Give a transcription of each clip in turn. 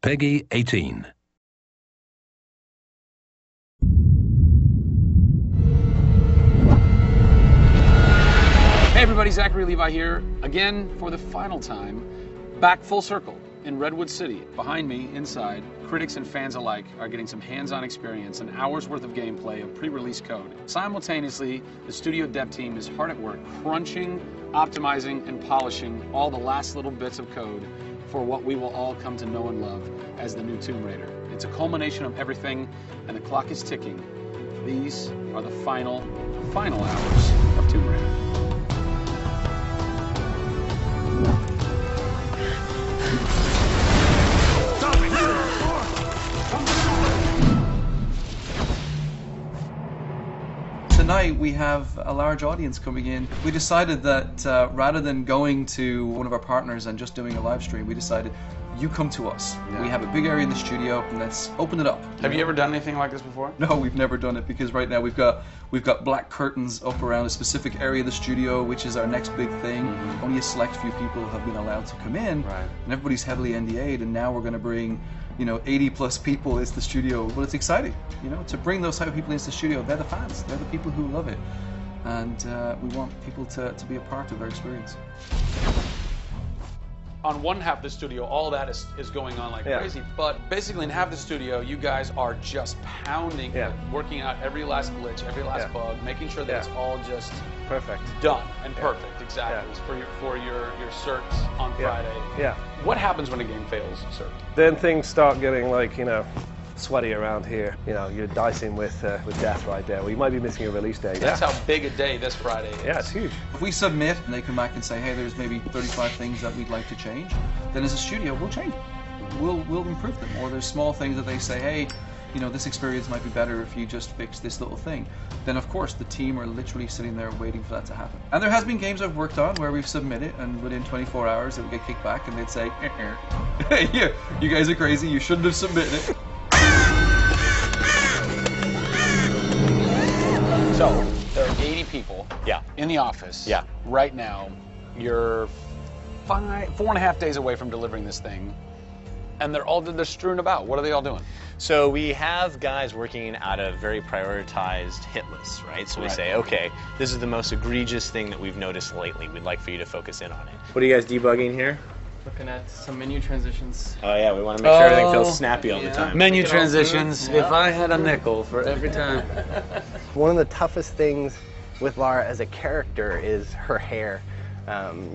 Peggy 18. Hey everybody, Zachary Levi here, again for the final time, back full circle in Redwood City. Behind me, inside, critics and fans alike are getting some hands-on experience, an hour's worth of gameplay of pre-release code. Simultaneously, the studio dev team is hard at work, crunching, optimizing, and polishing all the last little bits of code for what we will all come to know and love as the new Tomb Raider. It's a culmination of everything, and the clock is ticking. These are the final hours of Tomb Raider. Tonight we have a large audience coming in. We decided that rather than going to one of our partners and just doing a live stream, we decided you come to us. Yeah. We have a big area in the studio, and let's open it up. Have you ever done anything like this before? No, we've never done it, because right now we've got black curtains up around a specific area of the studio, which is our next big thing. Mm-hmm. Only a select few people have been allowed to come in, right. And everybody's heavily NDA'd, and now we're going to bring 80 plus people into the studio. Well, it's exciting, to bring those type of people into the studio. They're the fans, they're the people who love it, and we want people to be a part of their experience. On one half of the studio, all that is going on like crazy, but basically in half the studio, you guys are just pounding, working out every last glitch, every last bug, making sure that it's all just perfect, done and perfect, exactly, for your certs on Friday. Yeah. What happens when a game fails, cert? Then things start getting like, sweaty around here. You're dicing with death right there. We might be missing a release day. That's how big a day this Friday is. Yeah, it's huge. If we submit and they come back and say, hey, there's maybe 35 things that we'd like to change, then as a studio, we'll change them. We'll improve them. Or there's small things that they say, hey, this experience might be better if you just fix this little thing. Then of course the team are literally sitting there waiting for that to happen. And there has been games I've worked on where we've submitted, and within 24 hours it would get kicked back, and they'd say, hey, you guys are crazy, you shouldn't have submitted it. So, there are 80 people in the office right now. You're 4.5 days away from delivering this thing, and they're strewn about. What are they all doing? So we have guys working out of very prioritized hit lists, right? So we say, okay, this is the most egregious thing that we've noticed lately. We'd like for you to focus in on it. What are you guys debugging here? Looking at some menu transitions. Oh yeah, we want to make sure everything feels snappy all the time. Menu transitions. If I had a nickel for every time. One of the toughest things with Lara as a character is her hair.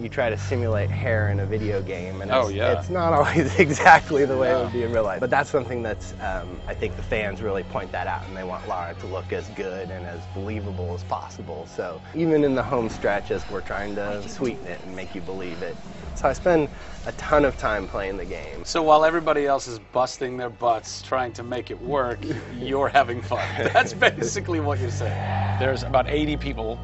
You try to simulate hair in a video game, and it's not always exactly the way it would be in real life. But that's something that's, I think the fans really point that out, and they want Lara to look as good and as believable as possible. So even in the home stretches, we're trying to sweeten it and make you believe it. So I spend a ton of time playing the game. So while everybody else is busting their butts trying to make it work, you're having fun. That's basically what you're saying. There's about 80 people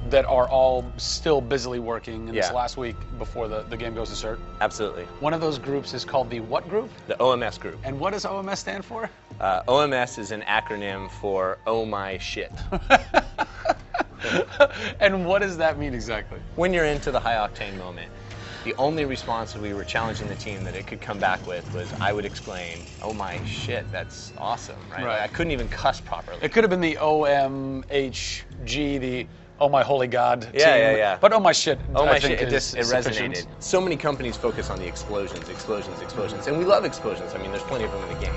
that are all still busily working in this last week before the game goes to cert. Absolutely. One of those groups is called the what group? The OMS group. And what does OMS stand for? OMS is an acronym for Oh My Shit. And what does that mean exactly? When you're into the high octane moment, the only response we were challenging the team that it could come back with was, I would exclaim, oh my shit, that's awesome, right? I couldn't even cuss properly. It could have been the OMHG, the oh my holy god team. Yeah. But oh my shit, oh my shit, it resonated. So many companies focus on the explosions, and we love explosions. I mean, there's plenty of them in the game.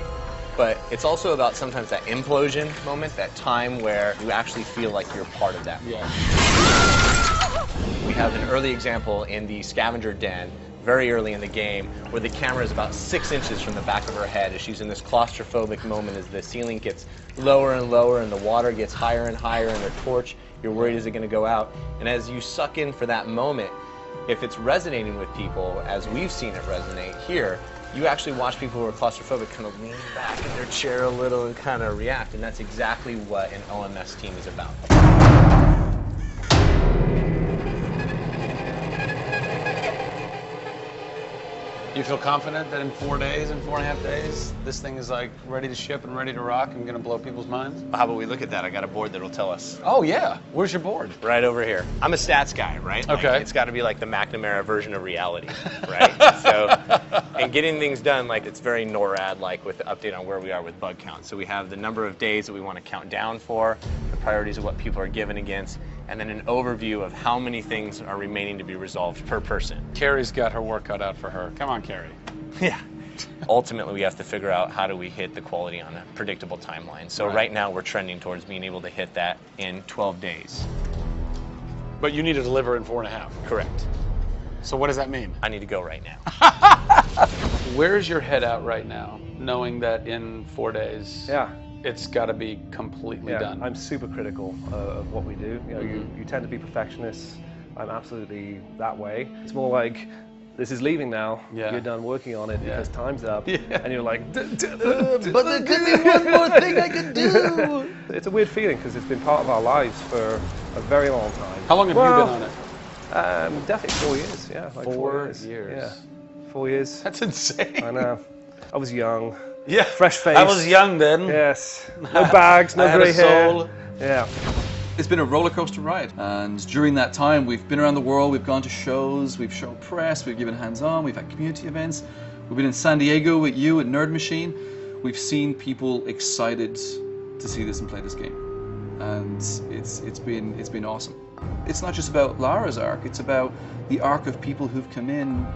But it's also about sometimes that implosion moment, that time where you actually feel like you're part of that. We have an early example in the scavenger den, very early in the game, where the camera is about 6 inches from the back of her head as she's in this claustrophobic moment as the ceiling gets lower and lower and the water gets higher and higher, and her torch, you're worried, is it going to go out? And as you suck in for that moment, if it's resonating with people, as we've seen it resonate here, you actually watch people who are claustrophobic kind of lean back in their chair a little and kind of react, and that's exactly what an OMS team is about. You feel confident that in 4 days, in 4.5 days, this thing is like ready to ship and ready to rock and gonna blow people's minds? How about we look at that? I got a board that'll tell us. Oh yeah, where's your board? Right over here. I'm a stats guy, right? Okay. Like, it's got to be like the McNamara version of reality, right? So And getting things done, like it's very NORAD-like with the update on where we are with bug count. So we have the number of days that we want to count down for, the priorities of what people are given against, and then an overview of how many things are remaining to be resolved per person. Carrie's got her work cut out for her. Come on, Carrie. Yeah. Ultimately, we have to figure out how do we hit the quality on a predictable timeline. So right now, we're trending towards being able to hit that in 12 days. But you need to deliver in 4.5. Correct. So what does that mean? I need to go right now. Where's your head at right now, knowing that in 4 days, it's got to be completely done? I'm super critical of what we do. You know, you tend to be perfectionists. I'm absolutely that way. It's more like, this is leaving now. You're done working on it because time's up. And you're like, but there could be one more thing I could do. It's a weird feeling because it's been part of our lives for a very long time. How long have you been on it? Definitely 4 years, like 4 years. Yeah, 4 years. That's insane. I know. I was young. Yeah. Fresh face. I was young then. Yes. No bags, no grey hair. Yeah. It's been a roller coaster ride, and during that time we've been around the world, we've gone to shows, we've shown press, we've given hands-on, we've had community events, we've been in San Diego with you at Nerd Machine. We've seen people excited to see this and play this game, and it's been awesome. It's not just about Lara's arc, it's about the arc of people who've come in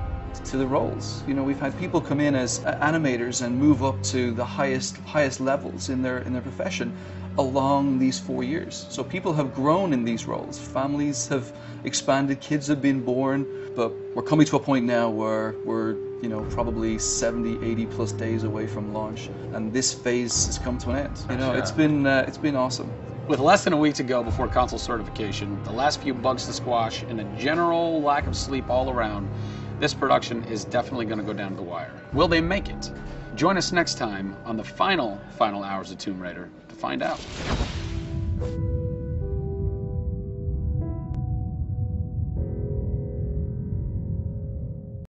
to the roles. You know, we've had people come in as animators and move up to the highest levels in their profession along these 4 years. So people have grown in these roles, families have expanded, kids have been born, but we're coming to a point now where we're, you know, probably 70, 80 plus days away from launch, and this phase has come to an end. You know, it's been awesome. With less than a week to go before console certification, the last few bugs to squash, and a general lack of sleep all around, this production is definitely going to go down to the wire. Will they make it? Join us next time on the final hours of Tomb Raider to find out.